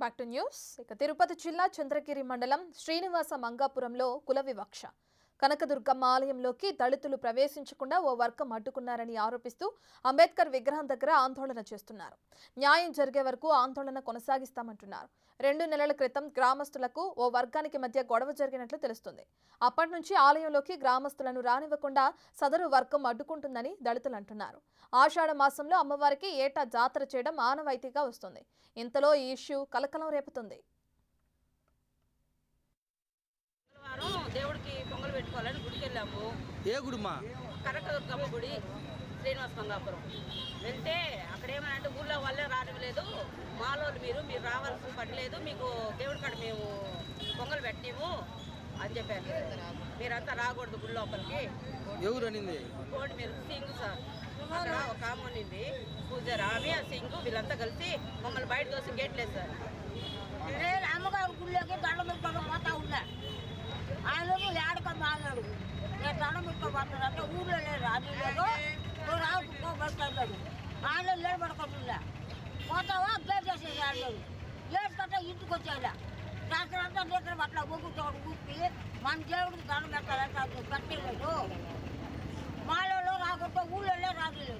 Back to news. Tirupati జిల్లా చంద్రగిరి మండలం శ్రీనివాస మంగాపురంలో కుల వివక్ష. కనకదుర్గమ్మ ఆలయంలోకి దళితులు ప్రవేశించకుండా ఓ వర్గం అడ్డుకున్నారని ఆరోపిస్తూ అంబేద్కర్ విగ్రహం దగ్గర ఆందోళన చేస్తున్నారు. న్యాయం జరిగే వరకు ఆందోళన కొనసాగిస్తామంటున్నారు. 2 నెలల క్రితం గ్రామస్తులకు ఓ వర్గానికి మధ్య గొడవ జరిగినట్లు తెలుస్తుంది. అప్పటి నుంచి ఆలయంలోకి గ్రామస్తులను రానివ్వకుండా సదరు వర్గం అడ్డుకుంటుందని దళితులు అంటున్నారు. ఆషాఢ మాసంలో అమ్మవారికి ఏటా జాతర చేయడం ఆనవాయితీగా వస్తుంది. ఇంతలో ఈ ఇష్యూ కలకలం రేపుతుంది. దేవుడికి పొంగల్ పెట్టుకోవాలని గుడికి వెళ్ళాము. ఏ గుడిమా? కనకదుర్గమ్మ గుడి, శ్రీనివాస మంగాపురం. వెళ్తే అక్కడ ఏమనంటే ఊళ్ళో వాళ్ళే రానివ్వలేదు, మాలోళ్ళు మీరు రావాల్సిన పని లేదు, మీకు దేవుడి కాడ మేము పొంగల్ పెట్టిము అని చెప్పారు. మీరంతా రాకూడదు గుడి లోపలికి. ఎవరు అనింది? కోడి మీరు సింగ్ సార్, అక్కడ ఒక ఆమె ఉన్నింది పూజారి, ఆమె సింగ్ వీళ్ళంతా కలిసి మమ్మల్ని బయట దోసి గేట్లు వేస్తారు. అమ్మగారు గుళ్ళోకి దండం పెట్టుకొని పోతా ఉన్నా. ఆయన ఏడకమ్మ ఆగాడు, నేను దండం పెట్టుకోబోతున్నానంటే ఊళ్ళో లేరు, అది లేదు రావు బస్ అన్నాడు. ఆయన నిలబడుకుంటున్నా పోతావా గేట్ చేసేది అన్నాడు. గేట్ కట్ట ఇంటికి వచ్చాడు. రాత్రి అంతా నిద్ర అట్లా ఊపుతాడు ఊపి మన దేవుడికి దండం పెట్టాలంటే పెట్టలేదు. మాలో రాకుంటే ఊళ్ళో రాలేదు,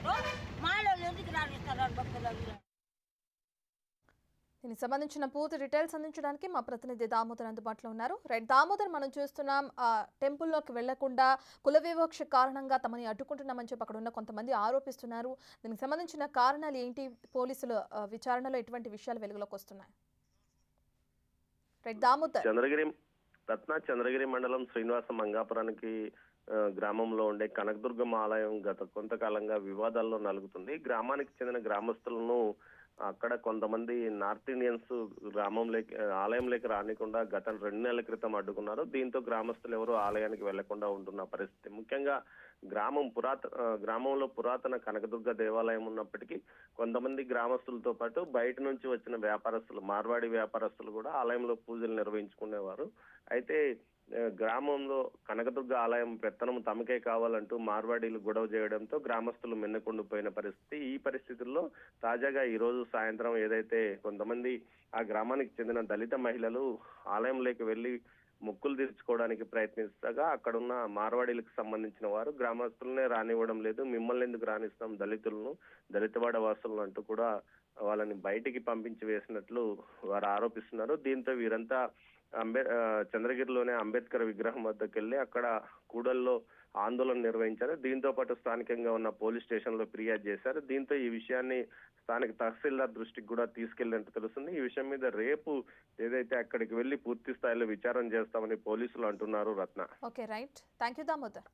మాలో ఎందుకు రానిస్తారు భక్తులు. దీనికి సంబంధించిన పూర్తి డీటెయిల్స్ అందించడానికి మా ప్రతినిధి దామోదర్ అందుబాటులో ఉన్నారు. రైట్ దామోదర్, మనం చూస్తున్నాం టెంపుల్లోకి వెళ్లకుండా కుల వివక్ష కారణంగా తమని అడ్డుకుంటున్నామని చెప్పి అక్కడ ఉన్న కొంతమంది ఆరోపిస్తున్నారు. దీనికి సంబంధించిన కారణాలు ఏంటి? పోలీసుల విచారణలో ఎటువంటి విషయాలు వెలుగులోకి వస్తున్నాయి? రైట్ దామోదర్. చంద్రగిరి మండలం శ్రీనివాస మంగాపురానికి గ్రామంలో ఉండే కనకదుర్గమ్మ ఆలయం గత కొంతకాలంగా వివాదాల్లో నలుగుతుంది. గ్రామానికి చెందిన గ్రామస్తులను అక్కడ కొంతమంది నార్త్ ఇండియన్స్ ఆలయంలోకి రానికుండా గత 2 నెలల క్రితం అడ్డుకున్నారు. దీంతో గ్రామస్తులు ఎవరు ఆలయానికి వెళ్లకుండా ఉంటున్న పరిస్థితి. ముఖ్యంగా గ్రామంలో పురాతన కనకదుర్గ దేవాలయం ఉన్నప్పటికీ కొంతమంది గ్రామస్తులతో పాటు బయట నుంచి వచ్చిన వ్యాపారస్తులు, మార్వాడి వ్యాపారస్తులు కూడా ఆలయంలో పూజలు నిర్వహించుకునేవారు. అయితే గ్రామంలో కనకదుర్గ ఆలయం పెత్తనం తమకే కావాలంటూ మార్వాడీలు గొడవ చేయడంతో గ్రామస్తులు మిన్నకుండిపోయిన పరిస్థితి. ఈ పరిస్థితుల్లో తాజాగా ఈ రోజు సాయంత్రం ఏదైతే కొంతమంది ఆ గ్రామానికి చెందిన దళిత మహిళలు ఆలయంలోకి వెళ్లి మొక్కులు తీర్చుకోవడానికి ప్రయత్నిస్తగా అక్కడున్న మార్వాడీలకు సంబంధించిన వారు గ్రామస్తులనే రానివ్వడం లేదు, మిమ్మల్ని ఎందుకు రానిస్తాం దళితవాడ వాసులను అంటూ కూడా వాళ్ళని బయటికి పంపించి వేసినట్లు వారు ఆరోపిస్తున్నారు. దీంతో వీరంతా చంద్రగిరిలోనే అంబేద్కర్ విగ్రహం వద్దకు వెళ్లి అక్కడ కూడల్లో ఆందోళన నిర్వహించారు. దీంతో పాటు స్థానికంగా ఉన్న పోలీస్ స్టేషన్ లో ఫిర్యాదు చేశారు. దీంతో ఈ విషయాన్ని స్థానిక తహసీల్దార్ దృష్టికి కూడా తీసుకెళ్లినట్టు తెలుస్తుంది. ఈ విషయం మీద రేపు ఏదైతే అక్కడికి వెళ్లి పూర్తి స్థాయిలో విచారణ చేస్తామని పోలీసులు అంటున్నారు. Ratna. Okay, right. Thank you Damodar.